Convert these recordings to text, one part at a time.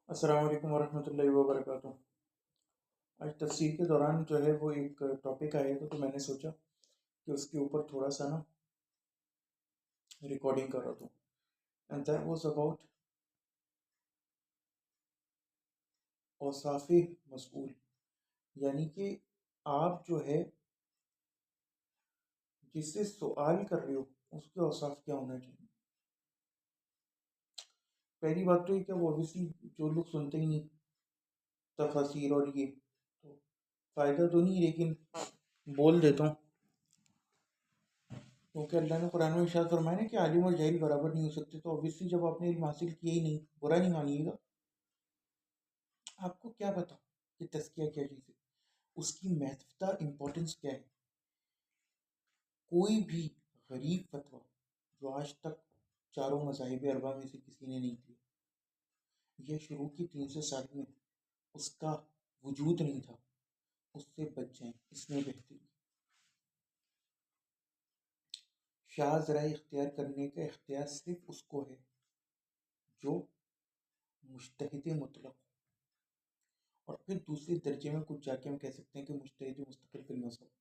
السلام علیکم ورحمۃ اللہ وبرکاتہ۔ آج تفسیر کے دوران جو ہے وہ ایک ٹاپک آیا تھا، تو میں نے سوچا کہ اس کے اوپر تھوڑا سا نا ریکارڈنگ کر رہا تھا، اینڈ دیٹ واز اباؤٹ اوصاف مسئول، یعنی کہ آپ جو ہے جس سے سوال کر رہے ہو اس کے اوصاف کیا ہونا چاہیے۔ پہلی بات تو یہ کہ وہ اوبیسلی جو لوگ سنتے ہی نہیں تفاسیر اور یہ تو فائدہ تو نہیں، لیکن بول دیتا ہوں کیونکہ اللہ نے قرآن میں ارشاد فرمایا نا کہ عالم اور جاہل برابر نہیں ہو سکتے، تو اوبیسلی جب آپ نے علم حاصل کیا ہی نہیں، برا نہیں مانیے گا، آپ کو کیا پتا کہ تزکیہ کیا چیز ہے، اس کی مہتوتا امپورٹنس کیا ہے۔ کوئی بھی غریب فتویٰ جو آج تک چاروں مذاہب اربعہ میں سے کسی نے نہیں دیا، یہ شروع کی 300 سال میں اس کا وجود نہیں تھا، اس سے بچ جائیں، اس میں بہتری۔ شاذ رائے اختیار کرنے کا اختیار صرف اس کو ہے جو مجتہد مطلق، اور پھر دوسرے درجے میں کچھ جا کے ہم کہہ سکتے ہیں کہ مجتہد مستقل فی المذہب۔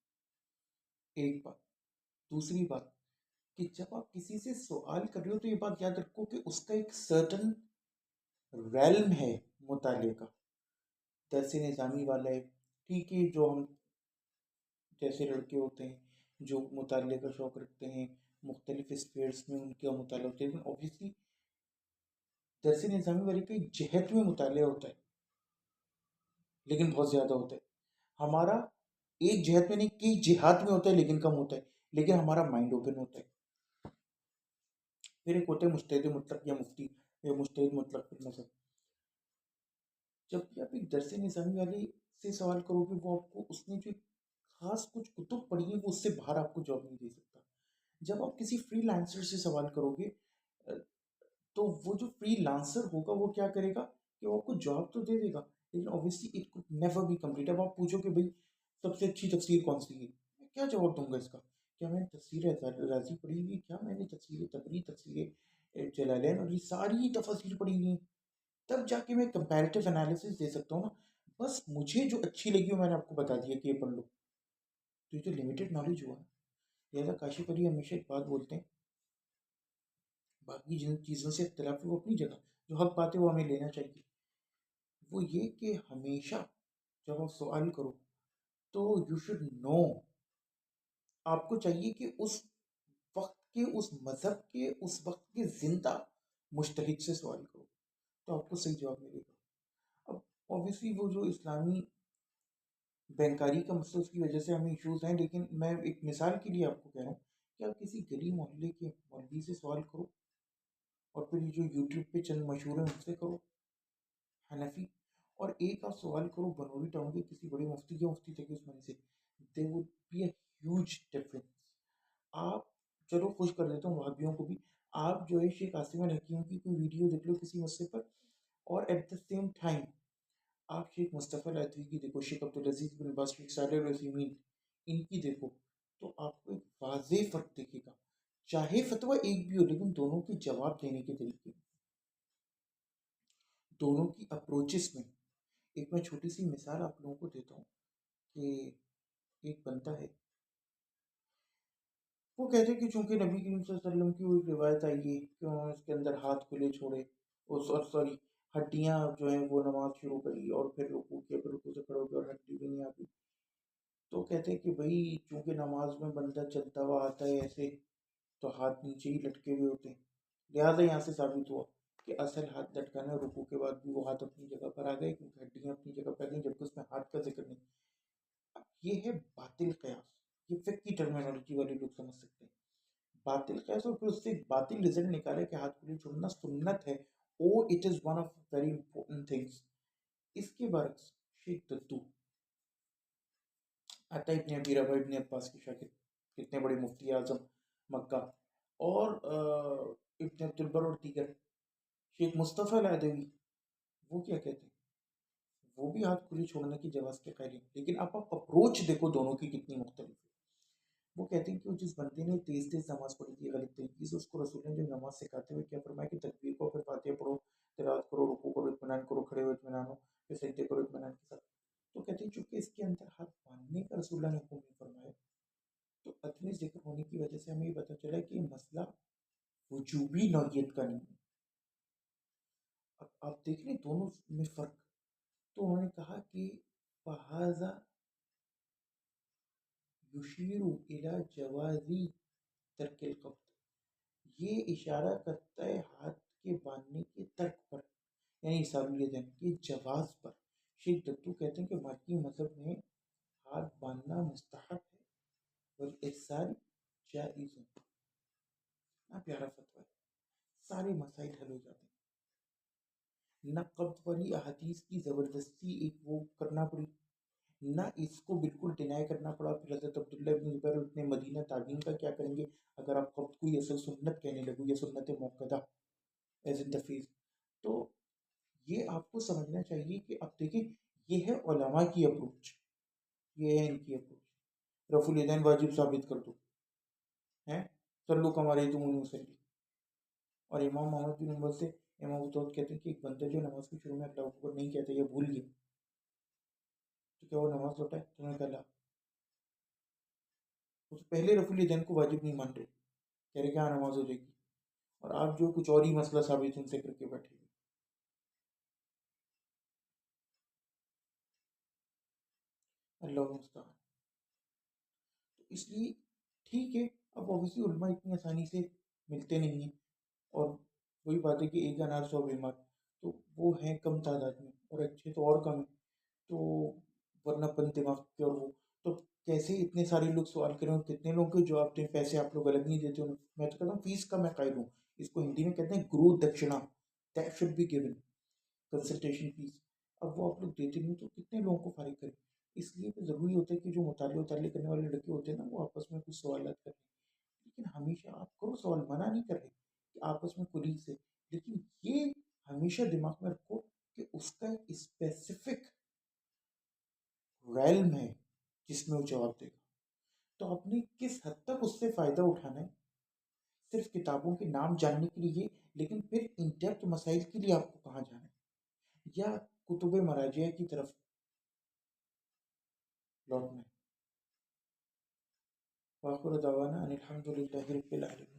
ایک بات۔ دوسری بات کہ جب آپ کسی سے سوال کر رہے ہو تو یہ بات یاد رکھو کہ اس کا ایک سرٹن ریلم ہے مطالعے کا، درس نظامی والا ہے، ٹھیک ہے، جو ہم جیسے لڑکے ہوتے ہیں جو مطالعے کا شوق رکھتے ہیں، مختلف اسپیئرس میں ان کا مطالعہ ہوتا ہے، لیکن اوبیسلی درس نظامی والے کا ایک جہت میں مطالعہ ہوتا ہے، لیکن بہت زیادہ ہوتا ہے۔ ہمارا ایک جہت میں نہیں، کئی جہات میں ہوتا ہے لیکن کم ہوتا ہے، لیکن ہمارا مائنڈ اوپن ہوتا ہے۔ پھر ایک ہوتا ہے مجتہد مطلق یا مفتی یا مجتہد مطلق فی المذہب۔ جب بھی آپ ایک درس نظامی والے سے سوال کرو گے، وہ آپ کو اس نے جو خاص کچھ کتب پڑھی ہیں وہ اس سے باہر آپ کو جواب نہیں دے سکتا۔ جب آپ کسی فری لانسر سے سوال کرو گے تو وہ جو فری لانسر ہوگا وہ کیا کرے گا کہ وہ آپ کو جواب تو دے دے گا، لیکن obviously it could never be complete۔ اب آپ پوچھو کہ بھئی سب سے اچھی تفسیر کون سی ہے، میں کیا جواب دوں گا اس کا؟ کیا میں نے تفسیر رازی پڑھی ہوئی ہے؟ کیا میں نے تفسیر تبری، تفسیر جلالین اور یہ ساری تفاسیر پڑھی ہوئی ہیں؟ تب جا کے میں کمپیریٹیو انالیسس دے سکتا ہوں نا۔ بس مجھے جو اچھی لگی وہ میں نے آپ کو بتا دیا کہ یہ پڑھ لو، تو یہ تو لمیٹڈ نالج ہوا۔ لہٰذا کاشف علی ہمیشہ ایک بات بولتے ہیں، باقی جن چیزوں سے اختلاف ہے وہ اپنی جگہ، جو حق بات ہے وہ ہمیں لینا چاہیے۔ وہ یہ کہ ہمیشہ جب آپ سوال کرو تو یو شوڈ نو، آپ کو چاہیے کہ اس وقت کے، اس مذہب کے، اس وقت کے زندہ مجتہد سے سوال کرو، تو آپ کو صحیح جواب ملے گا۔ اب اوبیسلی وہ جو اسلامی بینکاری کا مسئلہ اس کی وجہ سے ہمیں ایشوز ہیں، لیکن میں ایک مثال کے لیے آپ کو کہہ رہا ہوں کہ آپ کسی گلی محلے کے مولوی سے سوال کرو، اور پھر یہ جو یوٹیوب پہ چند مشہور ہیں ان سے کرو حنفی، اور ایک آپ سوال کرو بنوری ٹاؤن کے کسی بڑے مفتی یا مفتی تقی عثمانی سے، there would be a huge difference. آپ چلو خوش کر دیتا ہوں وہابیوں کو بھی، آپ جو ہے شیخ عاصم الحکیم کی کوئی ویڈیو دیکھ لو کسی مسئلے پر، اور ایٹ دا سیم ٹائم آپ شیخ مصطفیٰ العدوی کی دیکھو، شیخ عبدالعزیز بن باز، شیخ صالح العثیمین، ان کی دیکھو، تو آپ کو ایک واضح فرق دکھے گا، چاہے فتویٰ ایک بھی ہو، لیکن دونوں کے جواب دینے کے طریقے، دونوں کی اپروچز میں۔ ایک میں چھوٹی سی مثال آپ لوگوں کو دیتا ہوں کہ ایک بندہ ہے، وہ کہتے ہیں کہ چونکہ نبی کریم صلی اللہ علیہ وسلم کی وہ ایک روایت آئی ہے کہ انہوں نے اس کے اندر ہاتھ کھلے چھوڑے، اور سوری ہڈیاں جو ہیں وہ نماز شروع کری، اور پھر رکوع کیا، پھر رکوع سے کھڑے ہو گئے اور ہڈی بھی نہیں آتی۔ تو کہتے ہیں کہ بھائی چونکہ نماز میں بندہ چلتا ہوا آتا ہے ایسے، تو ہاتھ نیچے ہی لٹکے ہوئے ہوتے ہیں، لہٰذا یہاں سے ثابت ہوا کہ اصل ہاتھ لٹکانا ہے، رکوع کے بعد بھی وہ ہاتھ اپنی جگہ پر آ گئے کیونکہ ہڈیاں اپنی جگہ پر گئیں، جبکہ اس میں ہاتھ کا ذکر نہیں۔ اب یہ ہے باطل قیاس، یہ فقہ کی ٹرمینالوجی والے لوگ سمجھ سکتے ہیں باطل قیاس، اور پھر اس سے ایک باطل رزلٹ نکالے کہ ہاتھ کھلے چھوڑنا سنت ہے، oh it is one of very important things. اس کے برعکس شیخ ددو، عطا ابن ابی رباح ابن عباس کے شاگرد، کتنے بڑے مفتی اعظم مکہ، اور ابن عبد البر اور دیگر، شیخ مصطفیٰ العدوی، وہ کیا کہتے ہیں؟ وہ بھی ہاتھ کھلے چھوڑنے کی جواز کے قائل ہیں، لیکن آپ اپروچ دیکھو دونوں کی کتنی مختلف ہے۔ وہ کہتے ہیں کہ جس بندے نے تیز تیز نماز پڑھی تھی غلط طریقے سے، اس کو رسول نے جو نماز سکھاتے ہوئے کیا فرمایا کہ تکبیر کو، پھر فاتحہ پڑھو، تلاوت کرو، رکوع کرو، اطمینان کرو, کھڑے ہو اطمینان ہو, پھر سجدے کرو اطمینان کے ساتھ. تو کہتے ہیں چونکہ اس کے اندر ہاتھ باندھنے کا رسول اللہ نے حکم نہیں فرمایا, تو عدم ذکر ہونے کی وجہ سے ہمیں یہ پتہ چلا کہ یہ مسئلہ وجوبی نوعیت کا نہیں ہے. اب آپ دیکھ لیں دونوں میں فرق. تو انہوں نے کہا کہ فہذا یشیر الی جواز ترک القبض, یہ اشارہ کرتا ہے ہاتھ کے باندھنے کے ترک پر, یعنی ایثار الیدین کے جواز پر. شیخ دتو کہتے ہیں کہ مالکی مذہب میں ہاتھ باندھنا مستحب ہے والاحسان جائز. نا پیارا فتویٰ ہے, سارے مسائل حل ہو جاتے ہیں. نہ قبض والی احادیث کی زبردستی ایک وہ کرنا پڑی, نہ اس کو بالکل ڈینائی کرنا پڑا. پھر حضرت عبداللہ ابن زبیر ابن مدینہ تابعین کا کیا کریں گے اگر آپ قبض کو یہ اصل سنت کہنے لگو یا سنت موقدہ ایز ان تفیظ. تو یہ آپ کو سمجھنا چاہیے کہ اب دیکھیں یہ ہے علماء کی اپروچ, یہ ہے ان کی اپروچ. رفع الیدین واجب ثابت کر دو ہیں, سلو کمارے تم مسلی. اور امام محمد بن حنبل سے امام ابو داؤد کہتے ہیں کہ ایک بندہ جو نماز کے شروع میں اللہ اکبر نہیں کہتا یا بھول گیا تو کیا وہ نماز لوٹائے؟ تو انہوں نے کہا لا, اس پہلے رفع الیدین کو واجب نہیں مان رہے, کہہ رہے کہ ہاں نماز ہو جائے گی, اور آپ جو کچھ اور ہی مسئلہ ثابت ان سے کر کے بیٹھے گے. اللہ المستعان. تو اس لیے ٹھیک ہے, اب اوبیسلی علماء اتنی آسانی سے ملتے نہیں ہیں, اور وہی بات ہے کہ ایک انار 100 بیمار, تو وہ ہیں کم تعداد میں, اور اچھے تو اور کم ہیں. تو ورنہ بند دماغ کے, اور وہ تو کیسے اتنے سارے لوگ سوال کریں, اور کتنے لوگوں کے جواب دیں. پیسے آپ لوگ الگ نہیں دیتے. میں تو کہتا ہوں فیس کا میں قائل ہوں, اس کو ہندی میں کہتے ہیں گرو دکشنا, that should be given, consultation fee. اب وہ آپ لوگ دیتے نہیں تو کتنے لوگوں کو فارغ کریں. اس لیے تو ضروری ہوتا ہے کہ جو مطالعے کرنے والے لڑکے ہوتے ہیں نا, وہ آپس میں کچھ سوالات کریں. لیکن ہمیشہ آپ کرو سوال, منع نہیں کر رہے کہ آپس میں کلیگ سے, لیکن یہ ہمیشہ دماغ میں رکھو کہ اس کا ایک اسپیسیفک ریلم ہے جس میں وہ جواب دے گا. تو آپ نے کس حد تک اس سے فائدہ اٹھانا ہے, صرف کتابوں کے نام جاننے کے لیے, لیکن پھر ان ڈیپتھ مسائل کے لیے آپ کو کہاں جانا ہے, یا کتب مراجعہ کی طرف لوٹنا ہے. وآخر دعوانا ان الحمد للہ رب العالمین.